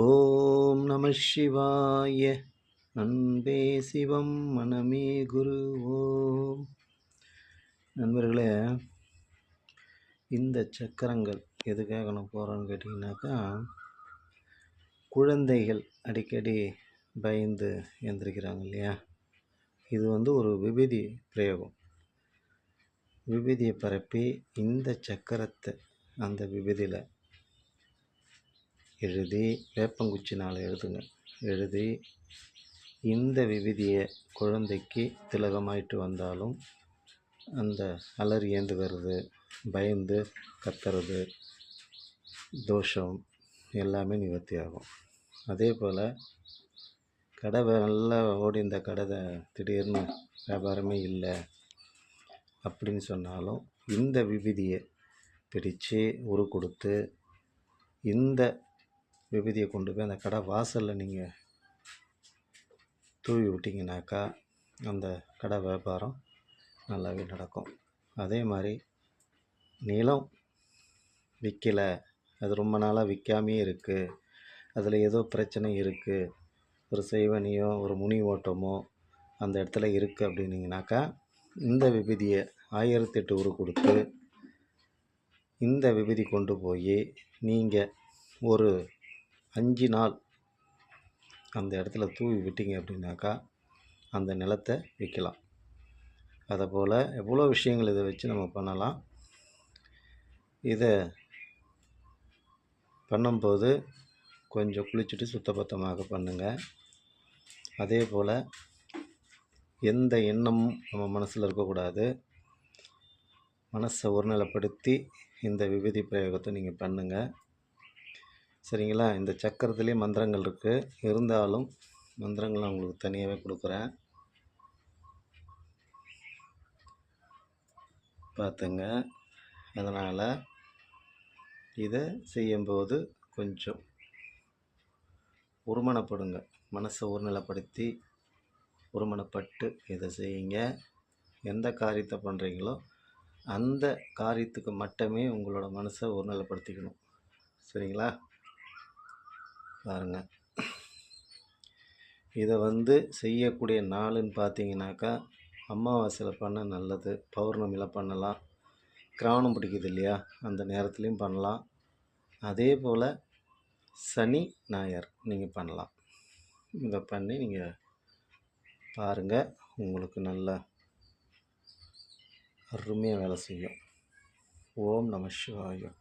ஓம் நம சிவாய. அன்பே சிவம் மனமே குரு. ஓம். நண்பர்களே, இந்த சக்கரங்கள் எதுக்காக நான் போகிறோன்னு கேட்டிங்கனாக்கா, குழந்தைகள் அடிக்கடி பயந்து எழுந்திரிக்கிறாங்க இல்லையா? இது ஒரு விபூதி பிரயோகம். விபூதியை பரப்பி இந்த சக்கரத்தை அந்த விபூதியில் எழுதி, வேப்பங்குச்சினால் எழுதி இந்த விபூதியை குழந்தைக்கு திலகமாயிட்டு வந்தாலும் அந்த அலறி ஏந்து வருது, பயந்து கத்துறது, தோஷம் எல்லாமே நிவர்த்தி ஆகும். அதே போல் கடை நல்லா ஓடி இந்த கடை திடீர்னு வியாபாரமே இல்லை அப்படின்னு சொன்னாலும் இந்த விபூதியை பிடித்து உரு கொடுத்து இந்த விபூதியை கொண்டு போய் அந்த கடை வாசலில் நீங்கள் தூவி விட்டிங்கனாக்கா அந்த கடை வியாபாரம் நல்லாவே நடக்கும். அதே மாதிரி நிலம் விற்கலை, அது ரொம்ப நாளாக விற்காமே இருக்குது, அதில் ஏதோ பிரச்சனை இருக்குது, ஒரு செய்வனியோ ஒரு முனி ஓட்டமோ அந்த இடத்துல இருக்குது அப்படின்னிங்கனாக்கா இந்த விபூதியை 1008 உரு கொடுத்து இந்த விபூதி கொண்டு போய் நீங்கள் ஒரு 5 நாள் அந்த இடத்துல தூவி விட்டீங்க அப்படின்னாக்கா அந்த நிலத்தை விற்கலாம். அதை போல் எவ்வளோ விஷயங்கள் இதை வச்சு நம்ம பண்ணலாம். இதை பண்ணும்போது கொஞ்சம் குளிச்சுட்டு சுத்தபத்தமாக பண்ணுங்கள். அதே போல் எந்த எண்ணமும் நம்ம மனசில் இருக்கக்கூடாது. மனசை ஒருநிலைப்படுத்தி இந்த விபூதி பிரயோகத்தை நீங்கள் பண்ணுங்கள், சரிங்களா? இந்த சக்கரத்துலேயே மந்திரங்கள் இருக்குது, இருந்தாலும் மந்திரங்கள் நான் உங்களுக்கு தனியாகவே கொடுக்குறேன், பார்த்துங்க. அதனால் இதை செய்யும்போது கொஞ்சம் ஒருமனப்படுங்க, மனசை ஒருநிலைப்படுத்தி ஒருமனப்பட்டு இதை செய்யுங்க. எந்த காரியத்தை பண்ணுறீங்களோ அந்த காரியத்துக்கு மட்டுமே உங்களோட மனசை ஒருநிலைப்படுத்திக்கணும், சரிங்களா? பாருங்கள், இதை செய்யக்கூடிய நாளுன்னு பார்த்தீங்கன்னாக்கா அமாவாசையில் பண்ண நல்லது, பௌர்ணமியில் பண்ணலாம், கிரகணம் பிடிக்குது இல்லையா அந்த நேரத்துலையும் பண்ணலாம். அதே போல் சனி ஞாயிறு நீங்கள் பண்ணலாம். இதை பண்ணி நீங்கள் பாருங்கள், உங்களுக்கு நல்லா அருமையாக வேலை செய்யும். ஓம் நம சிவாய.